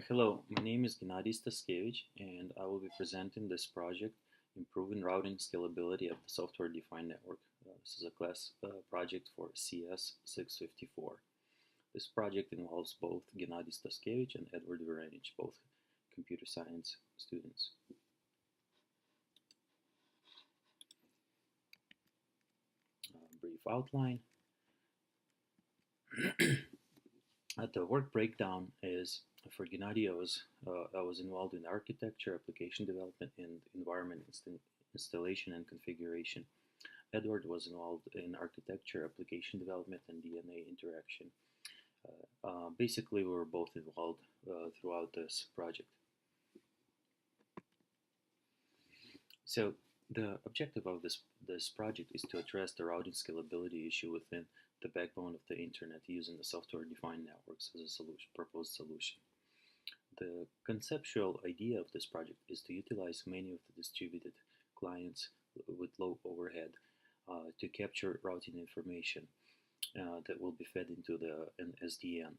Hello, my name is Gennady Staskevich, and I will be presenting this project, Improving Routing Scalability of the Software-Defined Network. This is a class project for CS654. This project involves both Gennady Staskevich and Edward Virenich, both computer science students. Brief outline. The work breakdown is for Gennady. I was involved in architecture, application development, and environment installation and configuration. Edward was involved in architecture, application development, and DNA interaction. Basically, we were both involved throughout this project. So the objective of this project is to address the routing scalability issue within the backbone of the internet using the software-defined networks as a proposed solution. The conceptual idea of this project is to utilize many of the distributed clients with low overhead to capture routing information that will be fed into an SDN,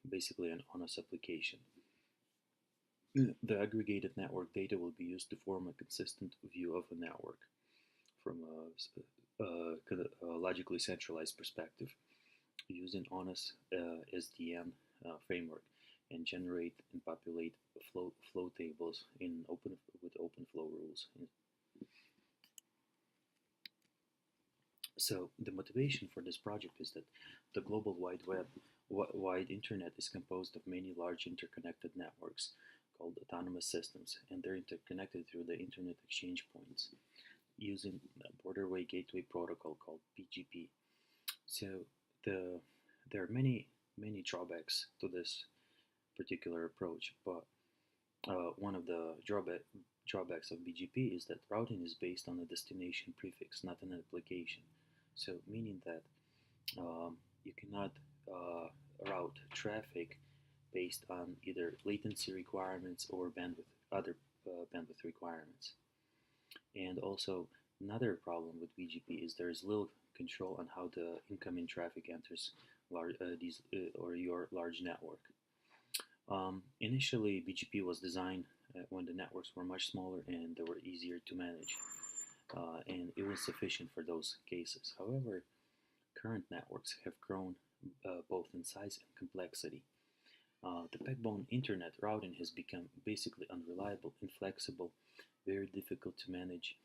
basically an ONOS application. The aggregated network data will be used to form a consistent view of a network from a logically centralized perspective using ONOS SDN framework and generate and populate flow tables with open flow rules. So the motivation for this project is that the global wide internet is composed of many large interconnected networks called autonomous systems, and they're interconnected through the internet exchange points using a borderway gateway protocol called BGP. So there are many drawbacks to this particular approach, but one of the drawbacks of BGP is that routing is based on a destination prefix, not an application. So meaning that you cannot route traffic based on either latency requirements or other bandwidth requirements. And also another problem with BGP is there is little control on how the incoming traffic enters your large network. Initially, BGP was designed when the networks were much smaller and they were easier to manage, and it was sufficient for those cases. However, current networks have grown both in size and complexity. The backbone internet routing has become basically unreliable, inflexible, very difficult to manage.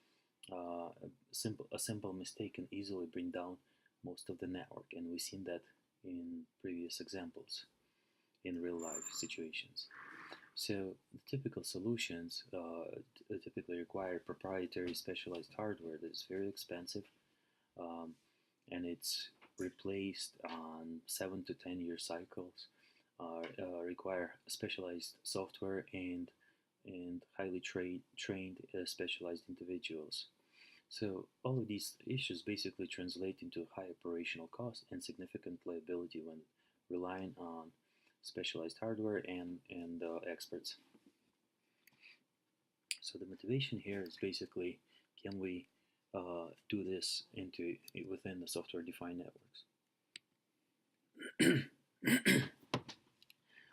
A simple mistake can easily bring down most of the network, and we've seen that in previous examples in real life situations. So the typical solutions typically require proprietary specialized hardware that is very expensive, and it's replaced on 7 to 10 year cycles. Require specialized software and highly trained specialized individuals. So all of these issues basically translate into high operational cost and significant liability when relying on specialized hardware and experts. So the motivation here is basically, can we do this within the software-defined networks?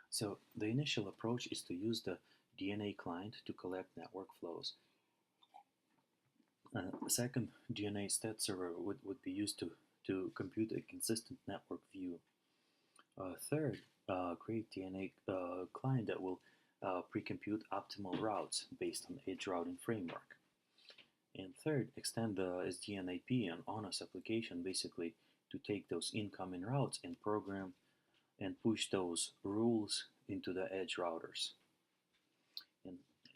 So the initial approach is to use the DNA client to collect network flows. A second, DNA stat server would be used to compute a consistent network view. Third, create DNA client that will pre-compute optimal routes based on edge routing framework. And third, extend the SDN IP and ONOS application basically to take those incoming routes and program and push those rules into the edge routers.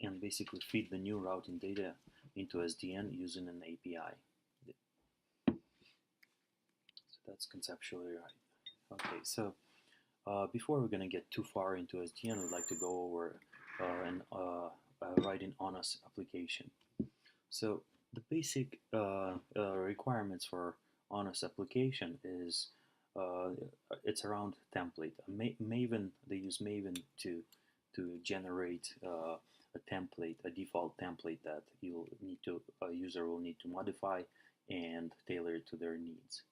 And basically feed the new routing data into SDN using an API. So that's conceptually right. Okay, so before we're going to get too far into SDN, we'd like to go over writing ONOS application. So the basic requirements for ONOS application is it's around template. Maven, they use Maven to generate a template, a default template that a user will need to modify and tailor it to their needs.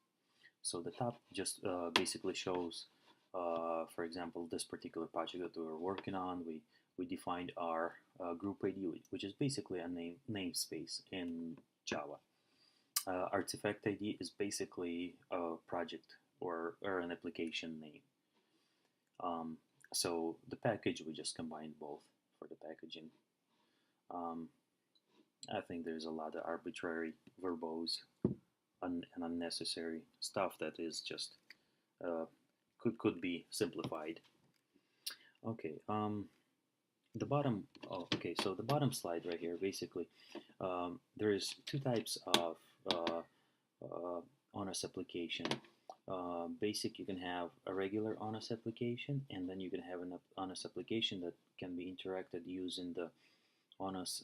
So the top just basically shows For example, this particular project that we were working on, we defined our group ID, which is basically a namespace in Java. Artifact ID is basically a project or an application name. So the package, we just combined both for the packaging. I think there's a lot of arbitrary verbose and unnecessary stuff that is just could be simplified. Okay, the bottom. Oh, okay, so the bottom slide right here, basically, there is two types of ONOS application. Basic, you can have a regular ONOS application, and then you can have an ONOS application that can be interacted using the ONOS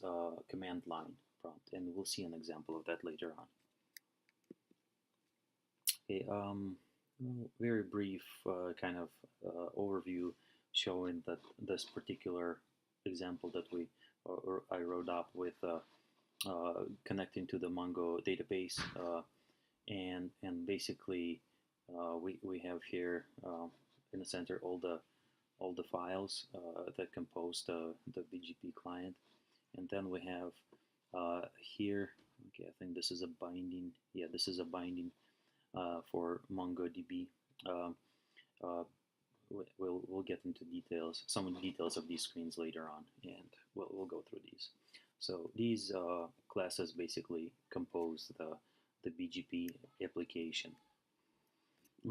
command line prompt, and we'll see an example of that later on. Okay, very brief kind of overview showing that this particular example that I wrote up with connecting to the Mongo database, and basically we have here in the center all the files that compose the BGP client, and then we have here. Okay, I think this is a binding. Yeah, this is a binding for MongoDB. We'll get into details, some details of these screens later on, and we'll go through these. So these classes basically compose the BGP application.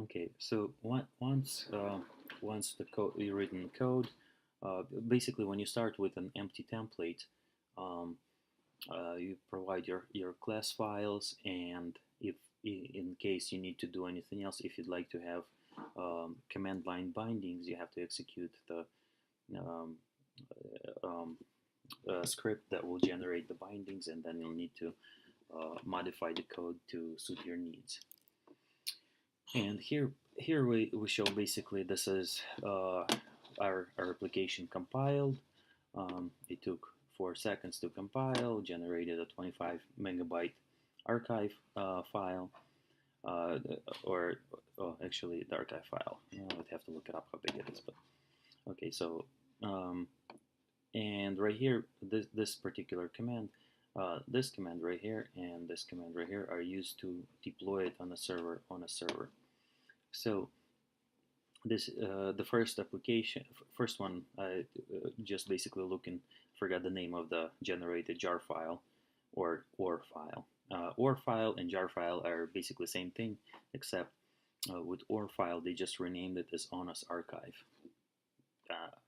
Okay, so once the code, you written code, basically when you start with an empty template, you provide your class files, and if in case you need to do anything else, if you'd like to have command line bindings, you have to execute the script that will generate the bindings, and then you'll need to modify the code to suit your needs. And here we show basically this is our application compiled. It took 4 seconds to compile, generated a 25 megabyte archive file, actually the archive file. I'd have to look it up how big it is, but okay. So and right here, this particular command, this command right here and this command right here are used to deploy it on a server. So this the first application, first one, I just basically forgot the name of the generated jar file or OR file. OR file and jar file are basically the same thing, except with OR file they just renamed it as ONOS archive.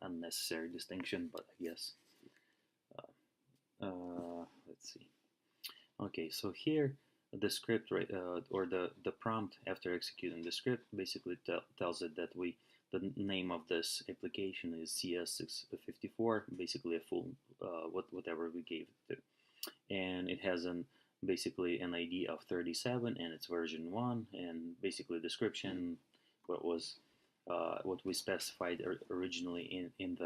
Unnecessary distinction, but I guess. Let's see. Okay, so here the script, right, or the prompt after executing the script basically tells it that the name of this application is CS654, basically a full whatever we gave it to, and it has basically an ID of 37 and it's version 1, and basically description what we specified originally in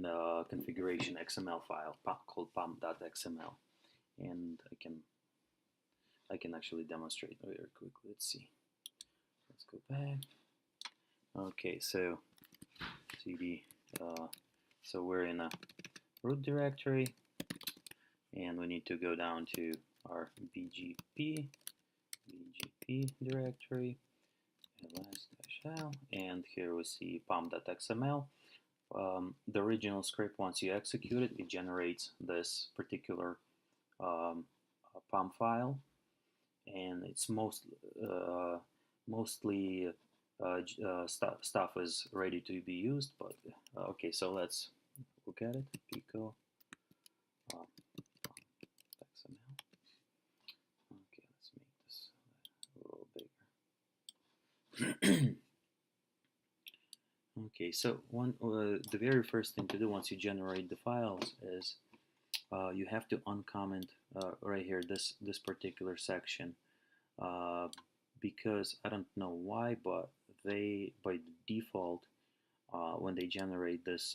the configuration XML file called pom.xml, and I can actually demonstrate very quickly. Let's see. Let's go back. Okay, so cd. So we're in a root directory, and we need to go down to our BGP directory, ls-l, and here we see pom.xml. The original script, once you execute it, it generates this particular POM file, and it's mostly stuff is ready to be used. But okay, so let's look at it. Pico XML. Okay, let's make this a little bigger. Okay, so the very first thing to do once you generate the files is you have to uncomment right here this particular section, because I don't know why, but they by default when they generate this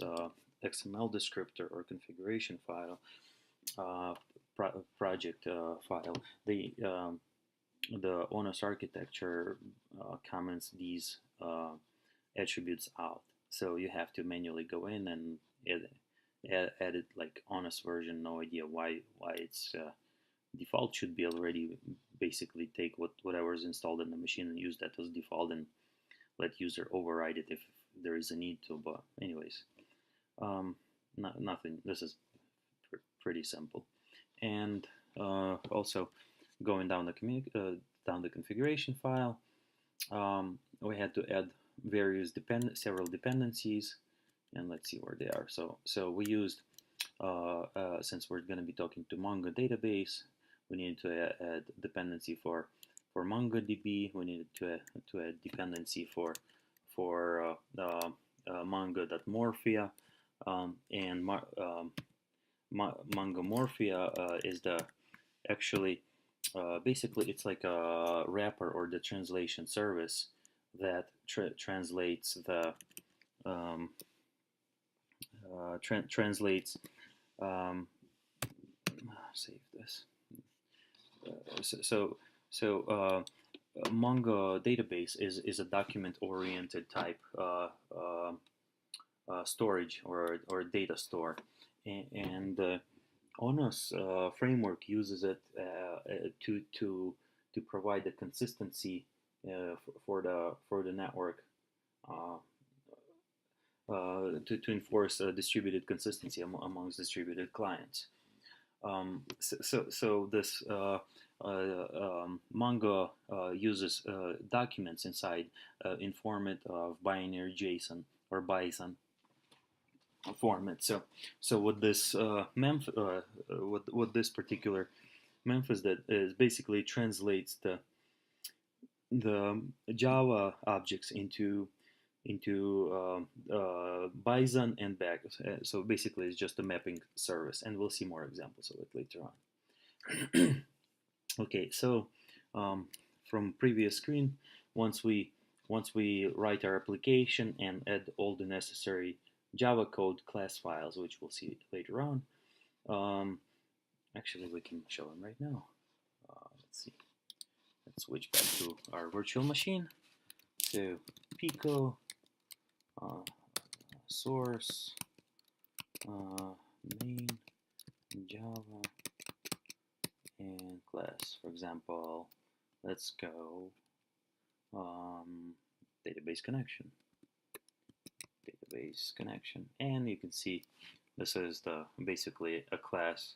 XML descriptor or configuration file project file, the ONOS architecture comments these attributes out. So you have to manually go in and edit like ONOS version. No idea why it's default should be already basically take whatever is installed in the machine and use that as default and let user override it if there is a need to. But anyways, nothing. This is pretty simple. And also going down the configuration file, we had to add several dependencies, and let's see where they are. So we used since we're going to be talking to Mongo database, we needed to add dependency for MongoDB. We needed to add dependency for Mongo.morphia, and MongoMorphia is the actually basically it's like a wrapper or the translation service that translates the translates save this. Mongo database is a document-oriented type storage or data store, and ONOS framework uses it to provide the consistency for the network, to enforce distributed consistency amongst distributed clients. So this Mongo uses documents inside in format of binary JSON or Bison format. So what this what this particular Memphis that is basically translates the Java objects into Bison and back. So basically, it's just a mapping service, and we'll see more examples of it later on. Okay, so from previous screen, once we write our application and add all the necessary Java code class files, which we'll see later on. Actually, we can show them right now. Let's see. Let's switch back to our virtual machine. So Pico, source, main, Java, and class. For example, let's go database connection. Database connection, and you can see this is basically a class.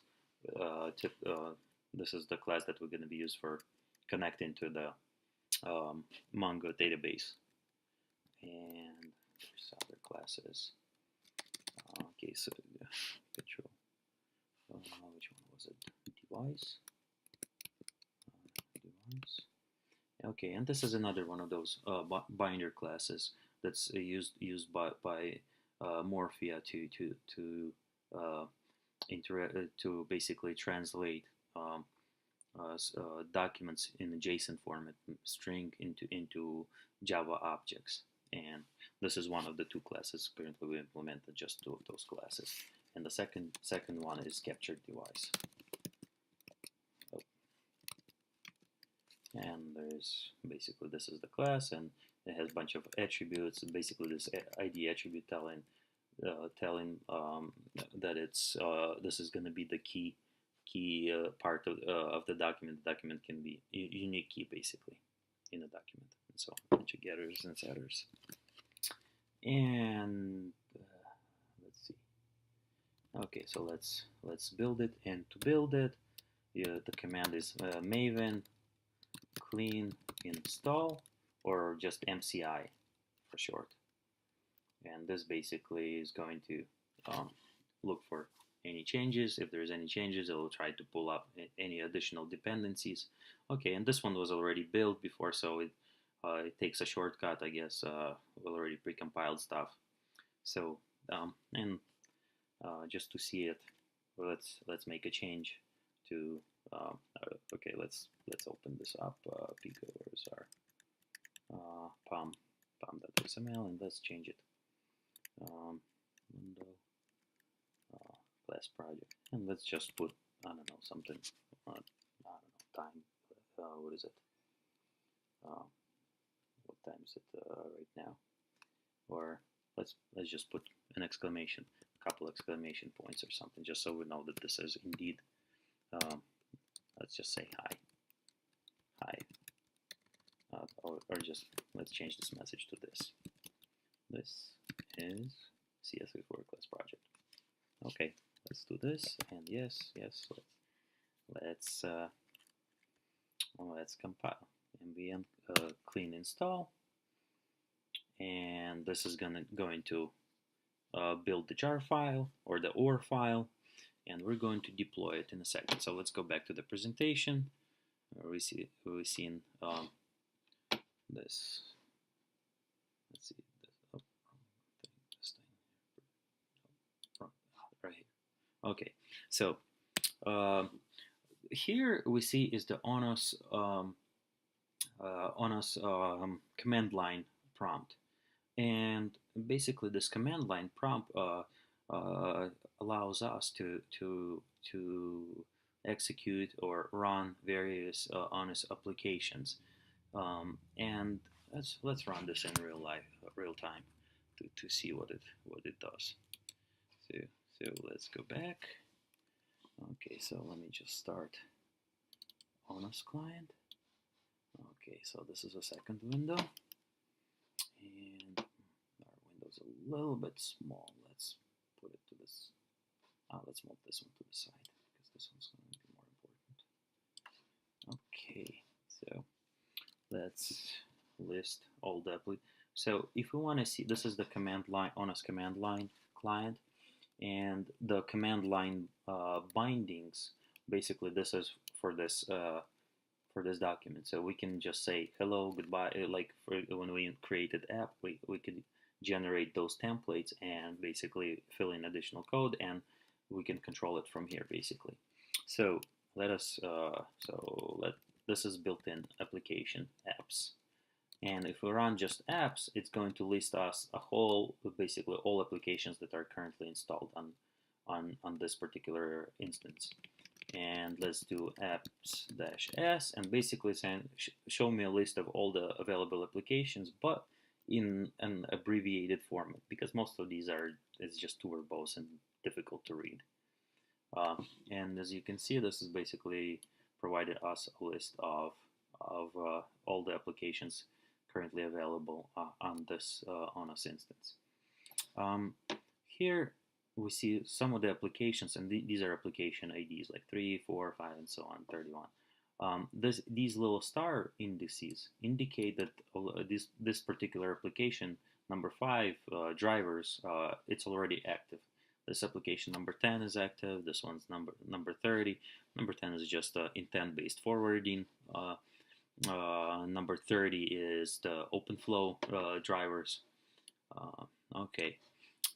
This is the class that we're going to be used for connecting to the Mongo database. And there's other classes. Okay, so control. Which one was it? Device. Device. Okay, and this is another one of those binder classes that's used by Morphia to basically translate documents in a JSON format, string into Java objects. And this is one of the two classes. Currently, we implemented just two of those classes. And the second one is captured device. Oh. And there's basically this is the class, and it has a bunch of attributes. Basically, this ID attribute telling that it's this is going to be the key part of the document. The document can be a unique key basically in a document, and so a bunch of getters and setters. And let's see. Okay, so let's build it. And to build it, the command is maven clean install, or just MCI for short. And this basically is going to look for any changes. If there's any changes, it will try to pull up any additional dependencies. Okay, and this one was already built before, so it takes a shortcut, I guess, already precompiled stuff. So and just to see it, let's make a change to. Okay, let's open this up. Pico, where's our pom.xml, and let's change it. Window class project, and let's just put, I don't know, something, I don't know, time, what is it, what time is it right now? Or let's just put an exclamation, a couple exclamation points or something, just so we know that this is indeed. Let's just say hi, or just let's change this message to this. This is CS654 class project. Okay, let's do this, and yes, let's compile npm clean install, and this is going to build the jar file or the OR file, and we're going to deploy it in a second. So let's go back to the presentation. We've seen this. Let's see. This thing. Right here. Okay. So here we see is the ONOS command line prompt, and basically this command line prompt allows us to execute or run various ONOS applications, and let's run this in real time to see what it does. So let's go back. Okay, so let me just start ONOS client. Okay, so this is a second window, and our window's a little bit small. Let's put it to this. Let's move this one to the side because this one's going to be more important. Okay, so let's list all the so if we want to see, this is the command line, ONOS command line client, and the command line bindings. Basically, this is for this document. So we can just say hello, goodbye. Like when we created app, we could generate those templates and basically fill in additional code, and we can control it from here basically. So let us this is built-in application apps, and if we run just apps, it's going to list us a whole, basically all applications that are currently installed on this particular instance. And let's do apps-s, and basically saying show me a list of all the available applications, but in an abbreviated format, because most of these it's just too verbose and difficult to read. And as you can see, this is basically provided us a list of all the applications currently available on this ONOS instance. Here we see some of the applications, and these are application IDs like 3, 4, 5, and so on, 31. These little star indices indicate that this particular application, number 5, drivers, it's already active. This application number 10 is active. This one's number 30. Number 10 is just intent-based forwarding. Number 30 is the OpenFlow drivers. Okay.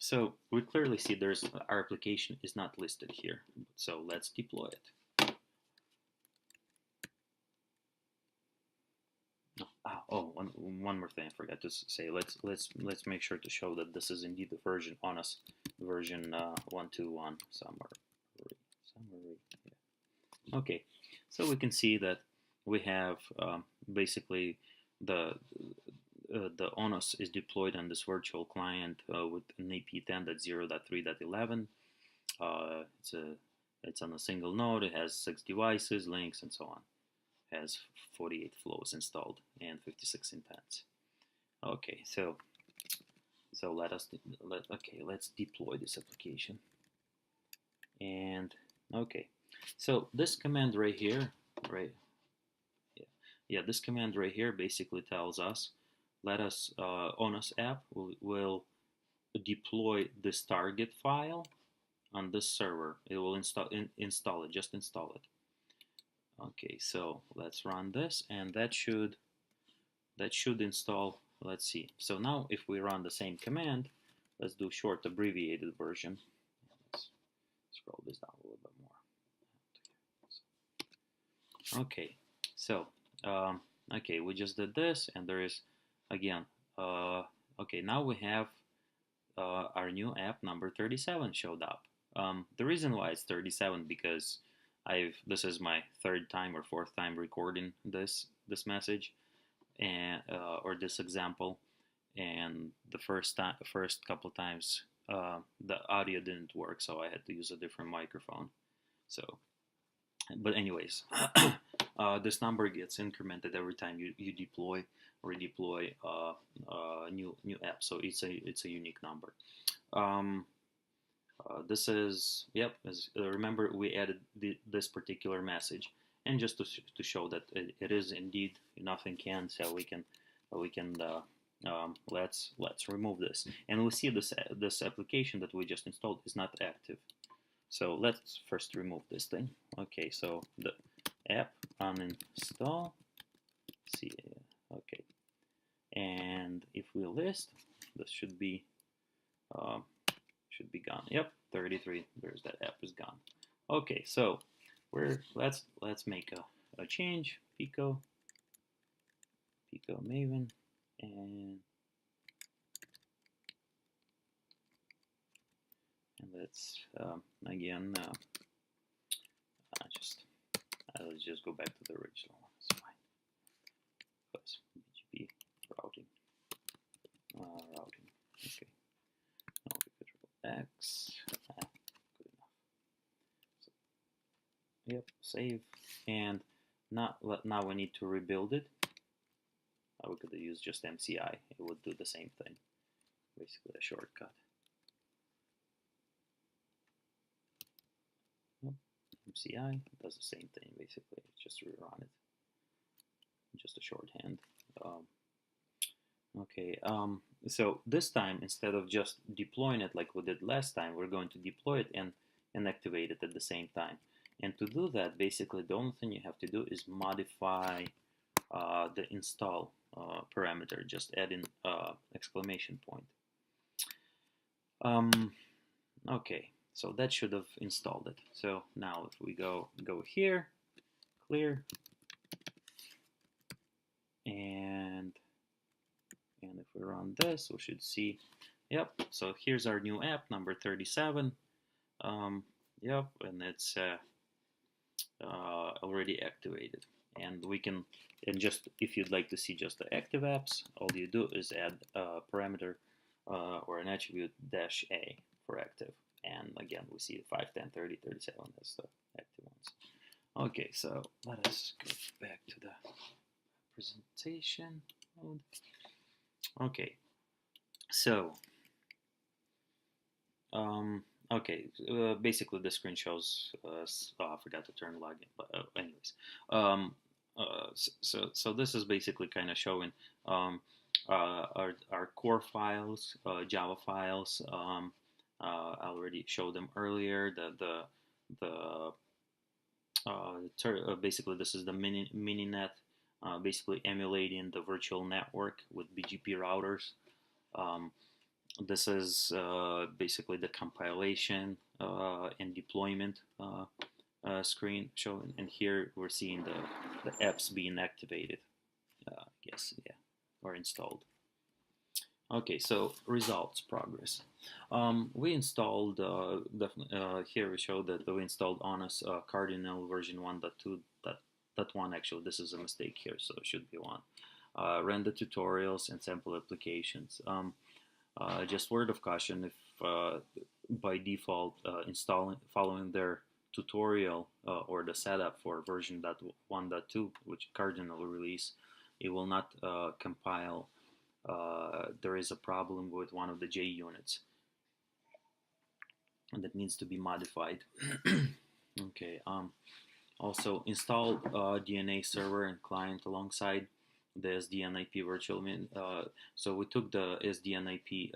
So we clearly see our application is not listed here. So let's deploy it. One more thing I forgot to say. Let's make sure to show that this is indeed the version ONOS version 121 summary. Yeah. Okay. So we can see that we have basically the ONOS is deployed on this virtual client with an AP 10.0.3.11. It's on a single node. It has 6 devices, links, and so on. It has 48 flows installed and 56 intents. Okay, so let's deploy this application. And okay, so this command right here, this command right here basically tells us, let us ONOS app will deploy this target file on this server. It will install it, just install it. Okay, so let's run this, and that should install. Let's see. So now if we run the same command, let's do short abbreviated version. Let's scroll this down a little bit more. Okay, so okay, we just did this, and there is again. Okay, now we have our new app number 37 showed up. The reason why it's 37 because this is my 3rd time or 4th time recording this message, and or this example, and the first couple times the audio didn't work, so I had to use a different microphone. So, but anyways, this number gets incremented every time you deploy or redeploy new app. So it's a unique number. This is, yep, remember we added this particular message, and just to show that it is indeed enough in CAN, so we can let's remove this, and we see this application that we just installed is not active. So let's first remove this thing. Okay, so the app uninstall. See, okay, and if we list, this should be gone. Yep, 33. There's that app is gone. Okay, so let's make a change. Pico Maven, and let's again let's just go back to the original one. It's fine. Plus BGP routing. Okay. Now we could X. Good enough. So, yep. Save. And now we need to rebuild it. We could use just MCI. It would do the same thing. Basically a shortcut. MCI does the same thing basically. Just rerun it. Just a shorthand. Okay, so this time, instead of just deploying it like we did last time, we're going to deploy it and activate it at the same time. And to do that, basically the only thing you have to do is modify the install parameter. Just add in exclamation point. Okay, so that should have installed it. So now if we go here, clear, and if we run this, we should see, yep, so here's our new app, number 37. Yep, and it's already activated. And we can, and just if you'd like to see just the active apps, all you do is add a parameter or an attribute -a for active. And again, we see 5, 10, 30, 37 as the active ones. Okay, so let us go back to the presentation mode. Okay, so okay, basically the screen shows I forgot to turn login, but anyways, so this is basically kind of showing our core files, Java files. I already showed them earlier. Basically this is the mininet. Basically emulating the virtual network with BGP routers. This is basically the compilation and deployment screen showing, and here we're seeing the apps being activated. Yes, yeah, or installed. Okay, so results, progress. We installed, here we show that we installed ONOS Cardinal version 1.2.1. Actually, this is a mistake here, so it should be 1. Ran the tutorials and sample applications. Just word of caution, if by default following their tutorial or the setup for version 1.2, which Cardinal release, it will not compile. There is a problem with one of the JUnits and that needs to be modified. Okay. Also install DNA server and client alongside the SDNIP virtual min. So we took the SDNIP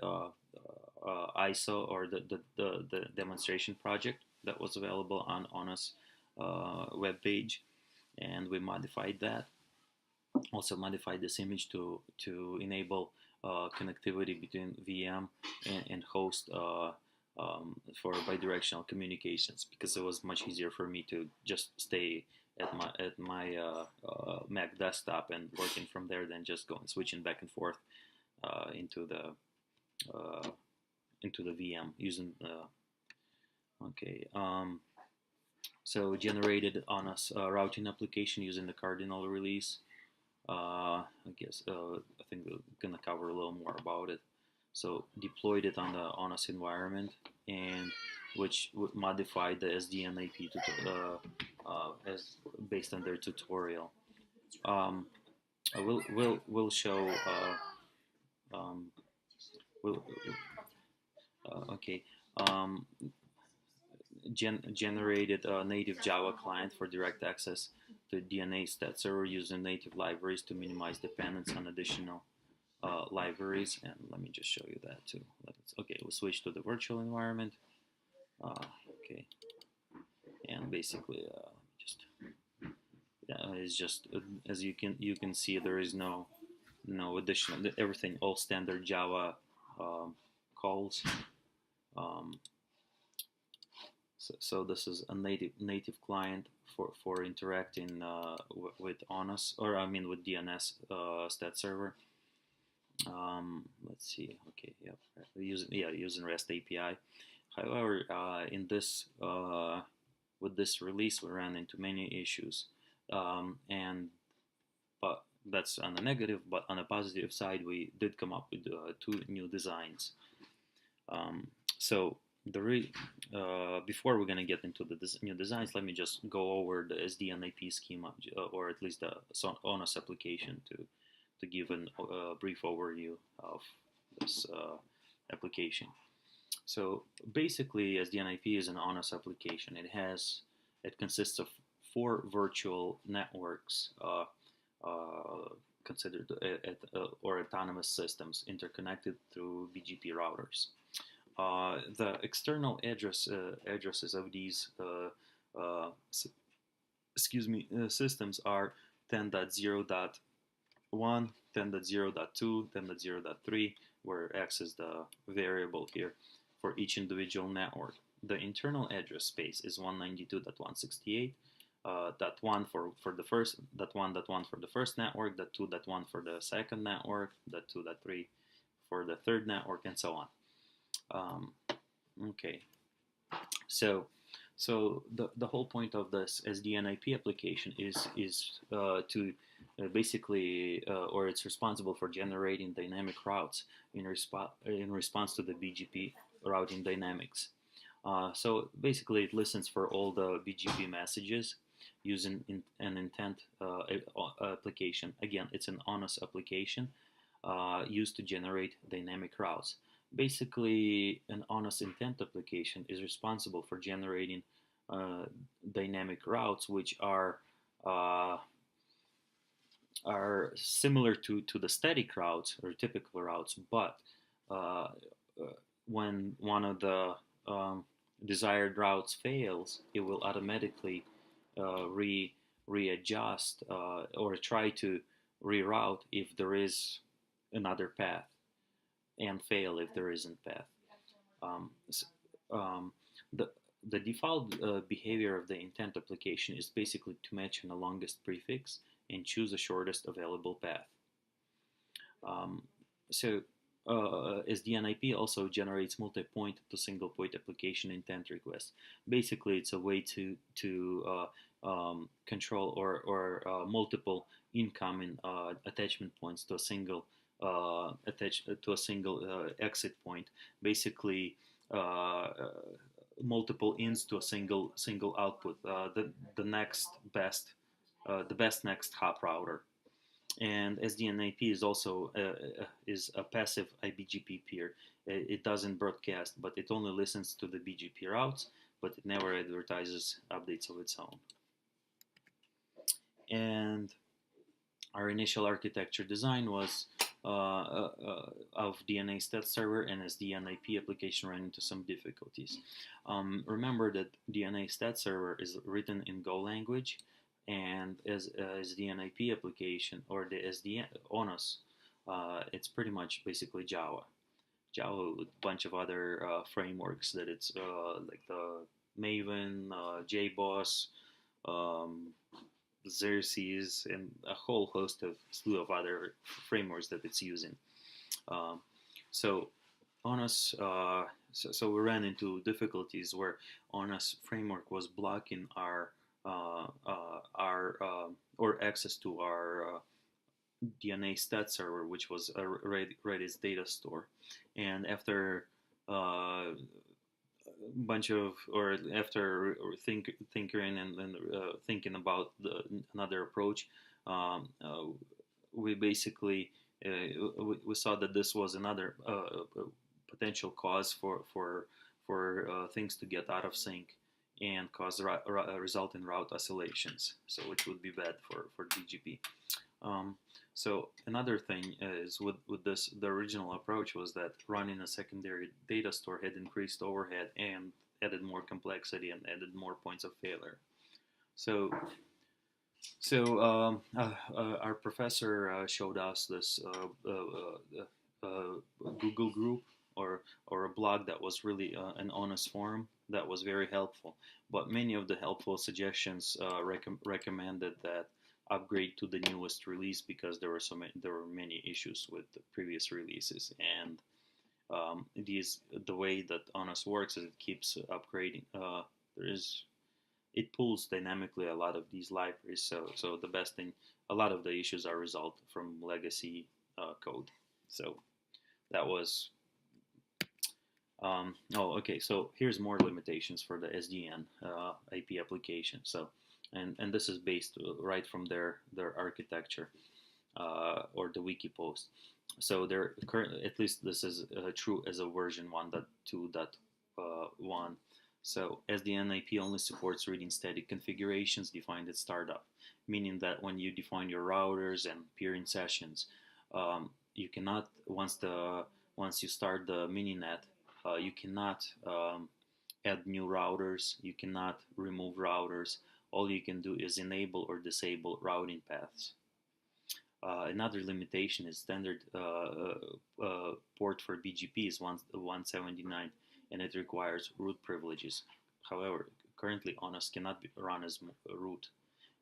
ISO or the demonstration project that was available on ONOS web page, and we modified that. Also modified this image to enable connectivity between VM and host for bidirectional communications, because it was much easier for me to just stay at my Mac desktop and working from there than just going switching back and forth into the VM using okay. So generated on a routing application using the Cardinal release. I guess I think we're gonna cover a little more about it. So deployed it on the ONOS environment, and which modified the SDNAP as based on their tutorial. Um, we'll show um, we'll, okay. Um, generated a native Java client for direct access to DNA stat server using native libraries to minimize dependence on additional libraries. And let me just show you that too. Okay, we'll switch to the virtual environment. Okay, and basically just it's just as you can see, there is no additional, everything all standard Java calls. Um, so this is a native client for interacting with ONOS, or I mean with DNS stat server. Let's see. Okay, yep. Using REST API. However, in this with this release, we ran into many issues, and but that's on the negative. But on the positive side, we did come up with 2 new designs. So before we're gonna get into the new designs, let me just go over the SDNAP schema, or at least the ONOS application to give a brief overview of this application. So basically, SDNAP is an ONOS application. It consists of 4 virtual networks considered or autonomous systems interconnected through BGP routers. The external addresses of these systems are 10.0.1, 10.0.2, 10.0.3, where X is the variable here for each individual network. The internal address space is 192.168. .1 for the first, .1 for the first network, .2.1 for the second network, .2.3 for the third network, and so on. Okay, so the whole point of this SDNIP application is to basically, or it's responsible for generating dynamic routes in response to the BGP routing dynamics. So basically, it listens for all the BGP messages using an intent application. Again, it's an ONOS application used to generate dynamic routes. Basically, an ONOS intent application is responsible for generating dynamic routes, which are similar to the static routes or typical routes, but when one of the desired routes fails, it will automatically readjust or try to reroute if there is another path, and fail if there isn't path. The default behavior of the intent application is basically to match on the longest prefix and choose the shortest available path. SDNIP also generates multi-point to single-point application intent requests. Basically, it's a way to control or multiple incoming attachment points to a single exit point. Basically, multiple ins to a single output. The next best, the best next hop router. And SDNIP is also is a passive IBGP peer. It doesn't broadcast, but it only listens to the BGP routes, but it never advertises updates of its own. And our initial architecture design was of DNA stat server, and SDNIP application ran into some difficulties. Remember that DNA stat server is written in Go language, and as SDNIP application or the SDN ONOS, it's pretty much basically Java with a bunch of other frameworks that it's like the Maven, JBoss, Xerxes, and a whole host of slew of other frameworks that it's using. So ONOS, so we ran into difficulties where ONOS framework was blocking our or access to our DNA stat server, which was a Redis data store. And after bunch of, or after thinking and thinking about another approach, um, uh, we basically we saw that this was another potential cause for things to get out of sync and cause result in route oscillations, so which would be bad for BGP. Um, so another thing is with this, the original approach was that running a secondary data store had increased overhead and added more complexity and added more points of failure. So our professor showed us this Google group or a blog that was really an honest forum that was very helpful. But many of the helpful suggestions recommended that upgrade to the newest release because there were many issues with the previous releases, and the way that ONOS works is it keeps upgrading. There is It pulls dynamically a lot of these libraries. So the best thing, a lot of the issues are result from legacy code. So that was. Okay. So here's more limitations for the SDN IP application. So, and this is based right from their architecture or the wiki post. So they're currently, at least this is true as a version 1.2.1. So SDN IP only supports reading static configurations defined at startup, meaning that when you define your routers and peering sessions, you cannot once you start the mininet, you cannot add new routers, you cannot remove routers. All you can do is enable or disable routing paths. Another limitation is standard port for BGP is 179, and it requires root privileges. However, currently ONOS cannot be run as root,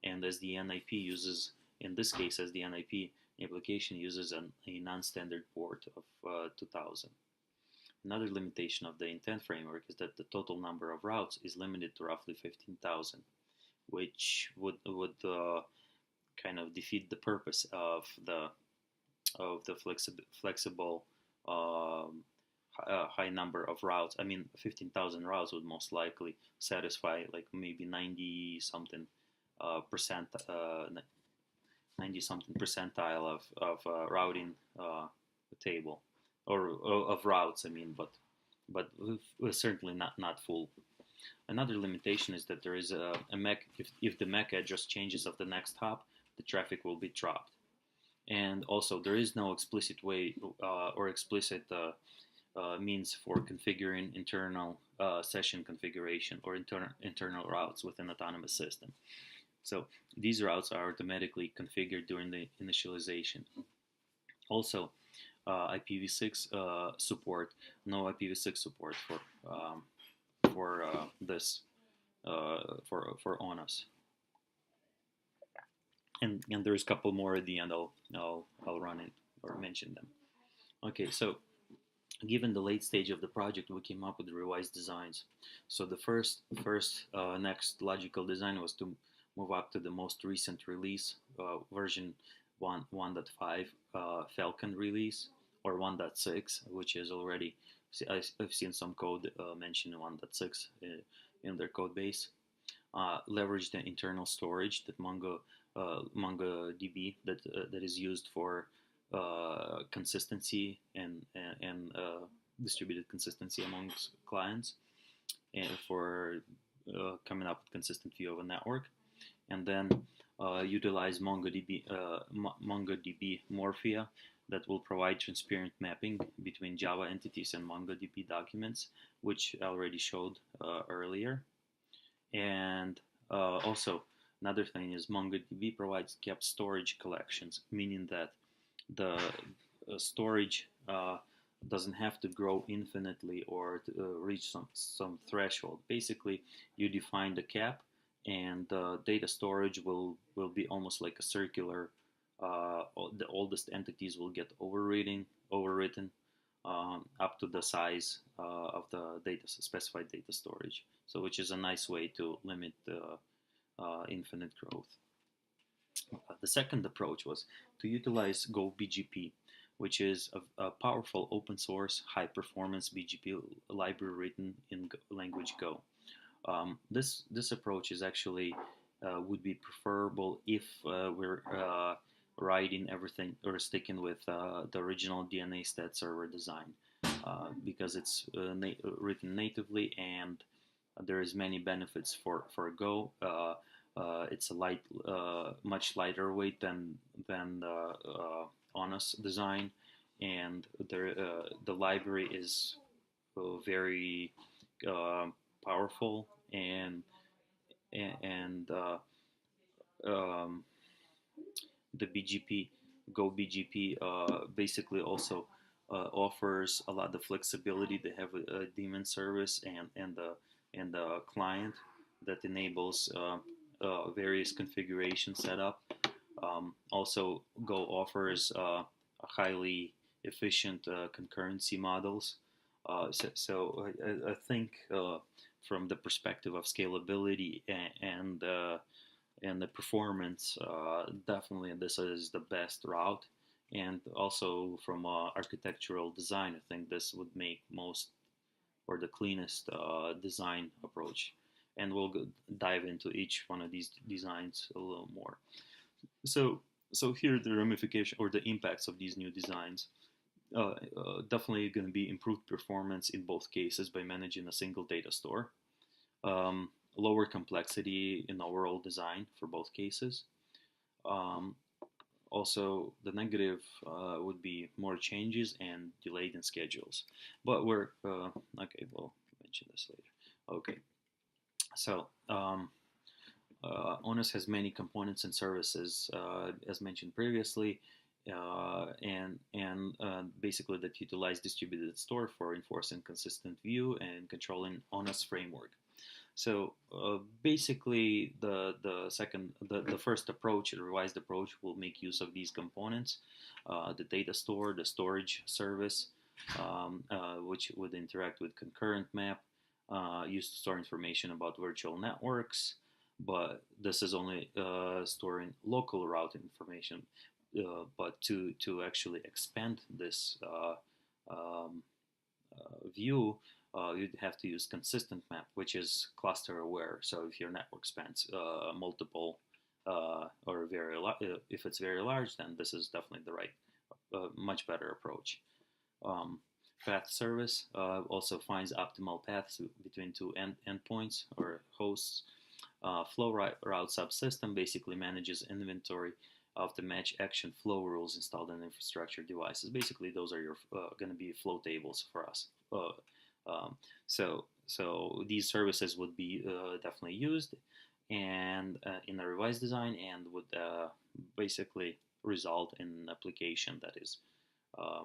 and as the NIP uses, in this case, as the NIP application uses a non-standard port of 2000. Another limitation of the intent framework is that the total number of routes is limited to roughly 15,000, which would kind of defeat the purpose of the flexible high number of routes. I mean, 15,000 routes would most likely satisfy like maybe 90 something percent 90 something percentile of routing table or of routes. I mean, but certainly not full. Another limitation is that there is a MAC. If the MAC address changes of the next hop, the traffic will be dropped. And also, there is no explicit way or explicit means for configuring internal session configuration or internal routes within autonomous system. So these routes are automatically configured during the initialization. Also, IPv6 support, no IPv6 support for this for ONOS. And there's a couple more at the end. I'll run it or mention them. Okay, so given the late stage of the project, we came up with revised designs. So the first next logical design was to move up to the most recent release, version 1.5 Falcon release, or 1.6, which is already, I've seen some code mention 1.6 in their code base. Leverage the internal storage that MongoDB that is used for consistency and distributed consistency amongst clients, and for coming up with consistent view of a network. And then utilize MongoDB Morphia that will provide transparent mapping between Java entities and MongoDB documents, which I already showed earlier. And also, another thing is MongoDB provides kept storage collections, meaning that the storage doesn't have to grow infinitely or to, reach some threshold. Basically, you define the cap, and the data storage will be almost like a circular. The oldest entities will get overwritten up to the size of the specified data storage. So, which is a nice way to limit the infinite growth. The second approach was to utilize Go BGP, which is a powerful open source, high performance BGP library written in language Go. This approach is actually would be preferable if we're writing everything or sticking with the original DNA stat server design, because it's written natively, and there is many benefits for Go. It's a much lighter weight than the ONOS design, and the library is very powerful, and um, the BGP Go BGP basically also offers a lot of flexibility. They have a daemon service and the client that enables various configuration setup. Also, Go offers a highly efficient concurrency models. So I think from the perspective of scalability and the performance, definitely this is the best route. And also from architectural design, I think this would make most or the cleanest design approach. And we'll dive into each one of these designs a little more. So here the ramification or the impacts of these new designs. Definitely going to be improved performance in both cases by managing a single data store. Lower complexity in overall design for both cases. Um, Also, the negative would be more changes and delayed in schedules. But we're okay. We'll mention this later. Okay. So ONOS has many components and services, as mentioned previously, and basically that utilize distributed store for enforcing consistent view and controlling ONOS framework. So basically, the first approach, the revised approach, will make use of these components: the data store, the storage service, which would interact with concurrent map, used to store information about virtual networks. But this is only storing local route information. But to actually expand this view, you'd have to use consistent map, which is cluster aware. So if your network spans multiple or if it's very large, then this is definitely the right, much better approach. Path service also finds optimal paths between two endpoints or hosts. Flow route subsystem basically manages inventory of the match action flow rules installed in infrastructure devices. Basically, those are your going to be flow tables for us. So these services would be definitely used and in a revised design, and would basically result in an application that is uh,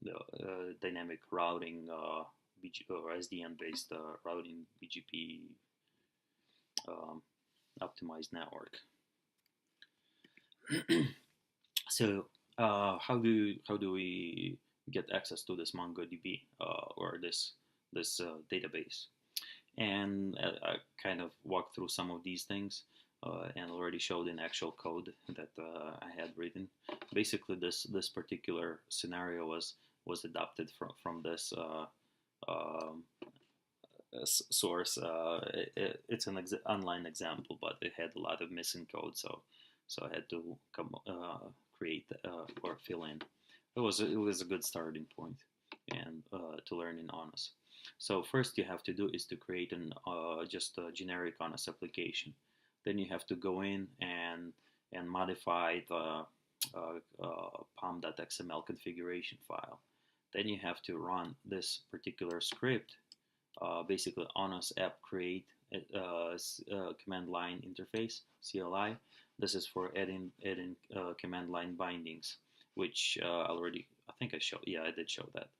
the dynamic routing or SDN based routing BGP um, optimized network. So how do we get access to this MongoDB or this database? And I kind of walked through some of these things and already showed in actual code that I had written. Basically, this particular scenario was adopted from this um, source. It's an online example, but it had a lot of missing code, so I had to create or fill in. It was a good starting point, and to learn in ONOS. So first you have to do is to create just a generic ONOS application. Then you have to go in and modify the pom.xml configuration file. Then you have to run this particular script, basically ONOS app create command line interface CLI. This is for adding command line bindings, which I think I showed. Yeah, I did show that.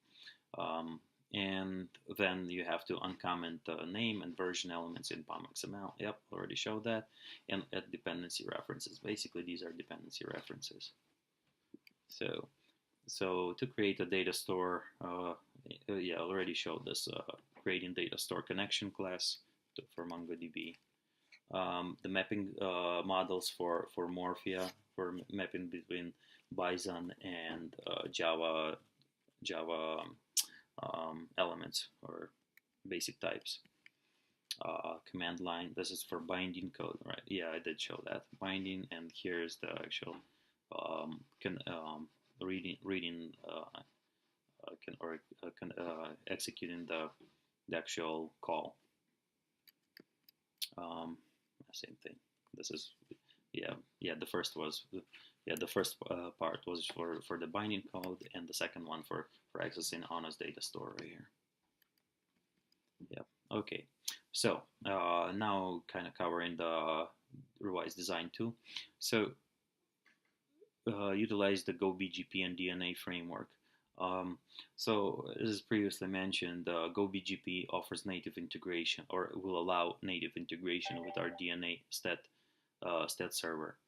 And then you have to uncomment the name and version elements in POM.xml. Yep, already showed that. And add dependency references. Basically, these are dependency references. So to create a data store, yeah, I already showed this, creating data store connection class for MongoDB. the mapping models for Morphia, for mapping between Bison and Java elements or basic types. Command line. This is for binding code, right? Yeah, I did show that binding, and here's the actual reading executing the actual call. Same thing. This is the first was the first part was for the binding code, and the second one for accessing ONOS data store right here. Yeah. Okay. So now kind of covering the revised design too. So utilize the GoBGP and DNA framework. So as previously mentioned, GoBGP offers native integration, or will allow native integration with our DNA stat server.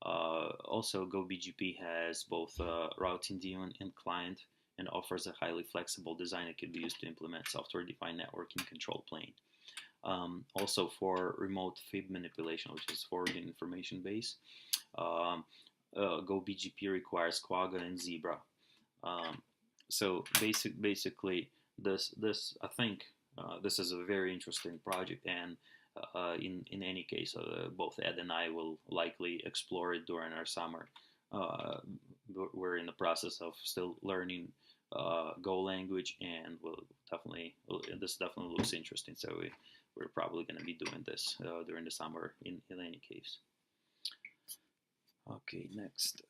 Also, GoBGP has both routing daemon and client, and offers a highly flexible design that can be used to implement software-defined networking control plane. Also, for remote FIB manipulation, which is forwarding information base, GoBGP requires Quagga and Zebra. So basically, this I think this is a very interesting project, and in any case, both Ed and I will likely explore it during our summer. We're in the process of still learning Go language, and this definitely looks interesting. So we're probably going to be doing this during the summer in any case. Okay, next.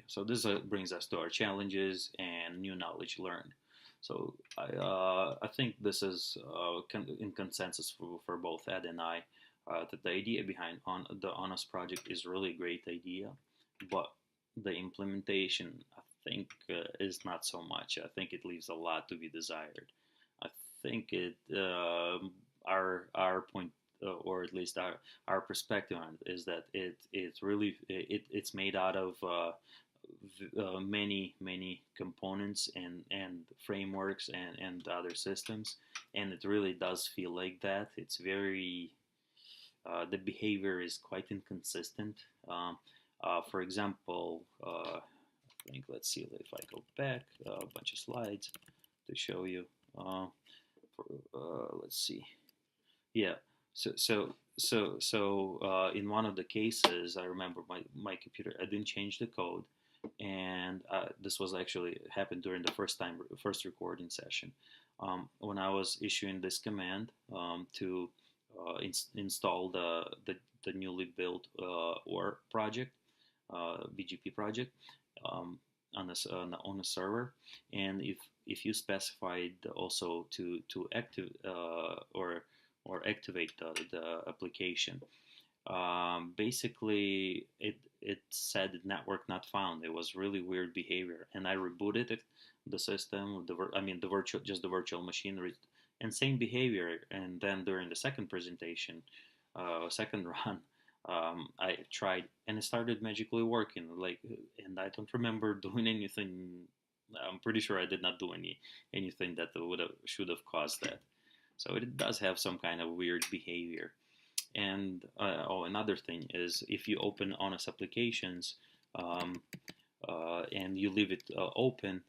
So this brings us to our challenges and new knowledge learned. So I think this is in consensus for both Ed and I, that the idea behind the ONOS project is really a great idea, but the implementation, I think, is not so much. I think it leaves a lot to be desired. I think our point, or at least our perspective on it, is that it's made out of many components and frameworks and other systems, and it really does feel like that. It's very the behavior is quite inconsistent. For example, I think, let's see if I go back a bunch of slides to show you. Let's see. Yeah. So in one of the cases, I remember my computer, I didn't change the code, and this was actually happened during the first recording session. When I was issuing this command to install the newly built OR project, BGP project, on a server, and if you specified also to active or activate the application, basically it said network not found. It was really weird behavior, and I rebooted the system, the virtual machine, and same behavior. And then during the second presentation, second run, I tried, and it started magically working. And I don't remember doing anything. I'm pretty sure I did not do anything that should have caused that. So it does have some kind of weird behavior. And another thing is, if you open ONOS applications and you leave it open,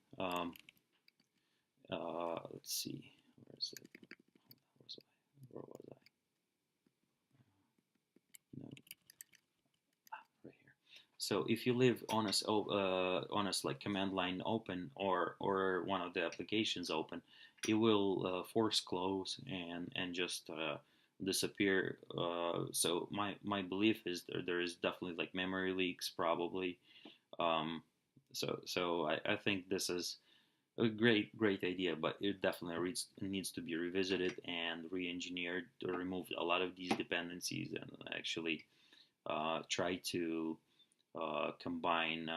let's see, where is it? Where was I? No. Right here. So if you leave ONOS like command line open, or one of the applications open, it will force close and just disappear. So my belief is there is definitely like memory leaks probably. So I think this is a great idea, but it definitely needs to be revisited and re-engineered to remove a lot of these dependencies, and actually try to combine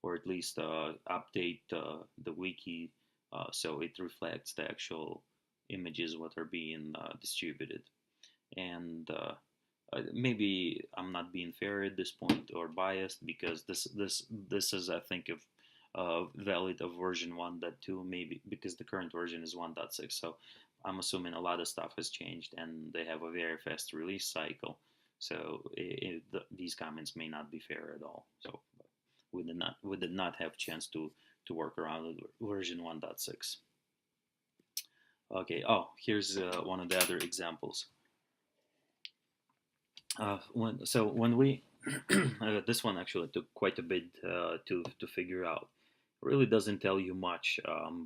or at least update the wiki so it reflects the actual images what are being distributed. And maybe I'm not being fair at this point or biased, because this is, I think, valid of version 1.2, maybe because the current version is 1.6. So I'm assuming a lot of stuff has changed, and they have a very fast release cycle. So these comments may not be fair at all. So we did not have a chance to work around with version 1.6. Okay. Oh, here's one of the other examples. When we this one actually took quite a bit to figure out. It really doesn't tell you much.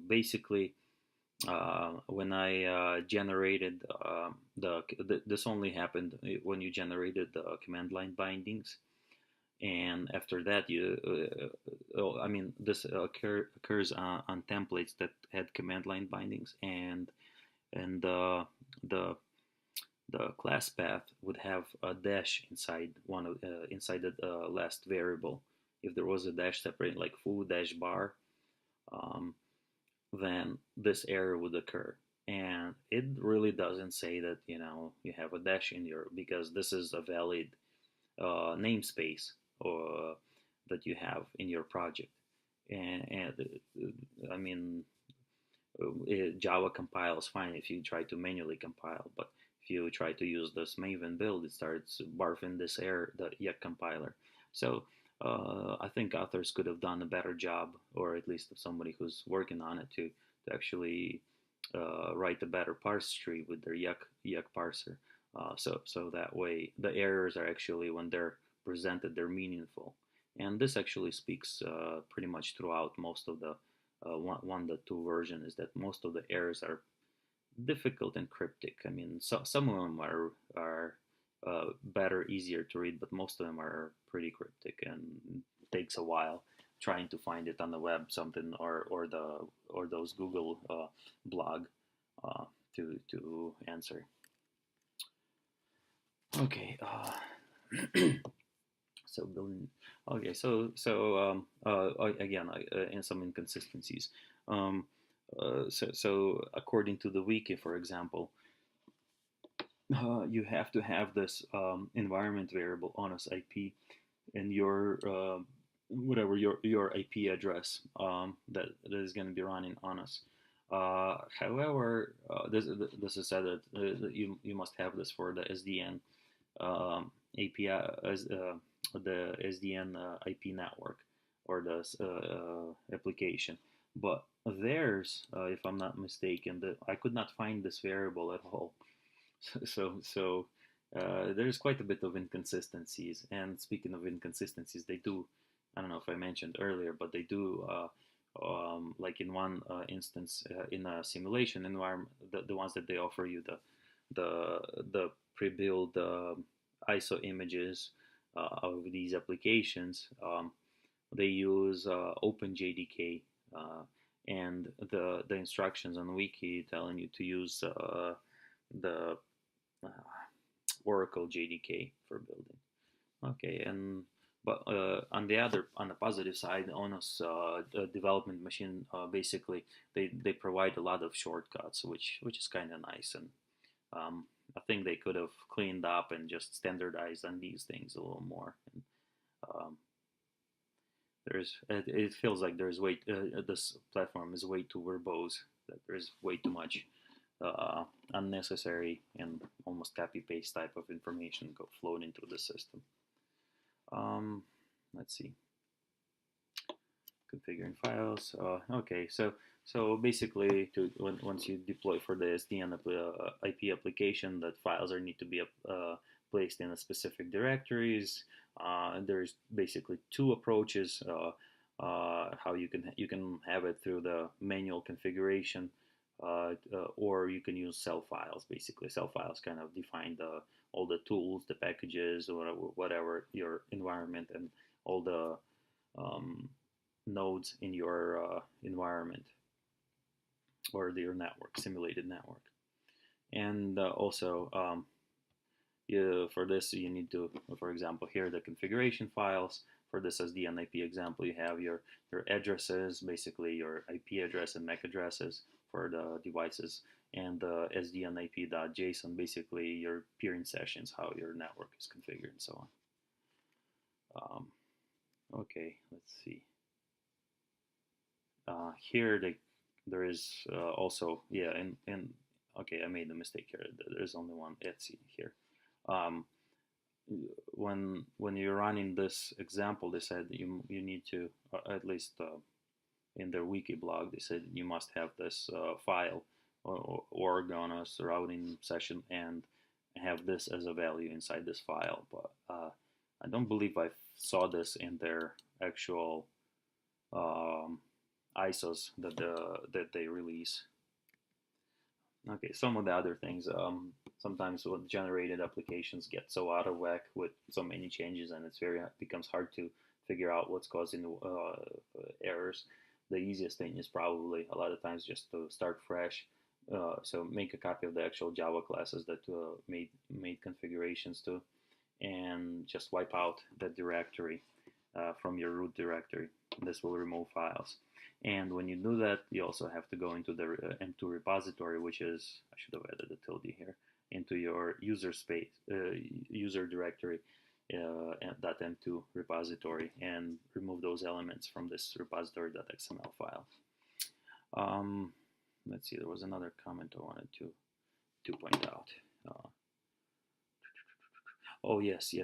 Basically, when I generated this only happened when you generated the command line bindings, and after that I mean this occurs on templates that had command line bindings, and the the class path would have a dash inside inside the last variable. If there was a dash separated like foo dash bar, um, then this error would occur. And it really doesn't say that you have a dash in your, because this is a valid namespace or that you have in your project. And I mean, Java compiles fine if you try to manually compile, but if you try to use this Maven build, it starts barfing this error, the yet compiler. So I think authors could have done a better job, or at least somebody who's working on it to actually write a better parse tree with their yuck parser. So that way the errors are actually, when they're presented, they're meaningful. And this actually speaks pretty much throughout most of the 1.2 version, is that most of the errors are difficult and cryptic. I mean, some of them are better, easier to read, but most of them are pretty cryptic and takes a while trying to find it on the web, something or those Google blog to answer. Okay. So building. Okay. Again, and some inconsistencies. So according to the wiki, for example, you have to have this environment variable ONOS IP and your whatever your IP address that is going to be running ONOS. However, this is said that you must have this for the SDN API as the SDN IP network or the application. But there's, if I'm not mistaken, I could not find this variable at all. So there's quite a bit of inconsistencies. And speaking of inconsistencies, they do. I don't know if I mentioned earlier, but they do. Like in one instance, in a simulation environment, the ones that they offer you, the pre-built ISO images of these applications, they use OpenJDK, and the instructions on the wiki telling you to use the uh, Oracle JDK for building. Okay, and but on the positive side, ONOS the development machine, basically they provide a lot of shortcuts, which is kind of nice, and I think they could have cleaned up and just standardized on these things a little more. And, um, it feels like this platform is way too verbose. That there's way too much unnecessary and almost copy paste type of information flowed into the system. Let's see. Configuring files. Okay, so basically, once you deploy for the SDN IP application, that files need to be placed in a specific directories. There's basically two approaches. How you can have it through the manual configuration, or you can use cell files. Basically, cell files kind of define all the tools, the packages, or whatever your environment, and all the nodes in your environment or your network, simulated network. And also, for this, you need to, for example, here the configuration files. For this SDN IP example, you have your addresses, basically your IP address and MAC addresses for the devices, and the SDN IP.json, basically your peering sessions, how your network is configured, and so on. Okay, let's see. Here there is also, yeah, and okay, I made a mistake here. There's only one Etsy here. Um, when you're running this example, they said you need to, at least in their wiki blog, they said you must have this file or ONOS routing session and have this as a value inside this file. But I don't believe I saw this in their actual ISOs that they release. Okay, some of the other things. Sometimes when generated applications get so out of whack with so many changes, and becomes hard to figure out what's causing the errors. The easiest thing is probably a lot of times just to start fresh. So make a copy of the actual Java classes that made configurations to, and just wipe out that directory from your root directory. This will remove files. And when you do that, you also have to go into the M2 repository, which is, I should have added a tilde here, into your user directory, .m2 repository, and remove those elements from this repository.xml file. Let's see, there was another comment I wanted to point out. Oh, yes.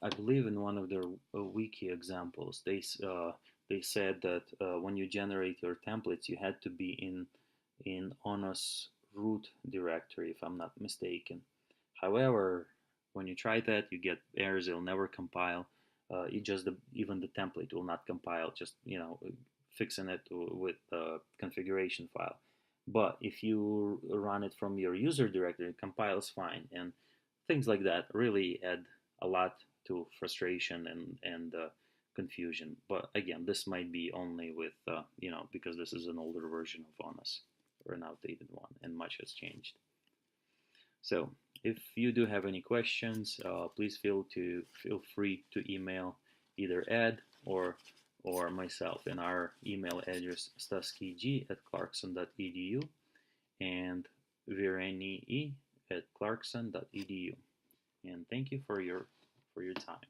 I believe in one of their wiki examples, they said that when you generate your templates, you had to be in ONOS root directory, if I'm not mistaken. However, when you try that, you get errors. It'll never compile. Even the template will not compile. Just fixing it with the configuration file. But if you run it from your user directory, it compiles fine. And things like that really add a lot to frustration and confusion. But again, this might be only with because this is an older version of ONOS or an outdated one, and much has changed. So if you do have any questions, please feel free to email either Ed or myself, in our email address staskij@clarkson.edu and virenii@clarkson.edu. And thank you for your time.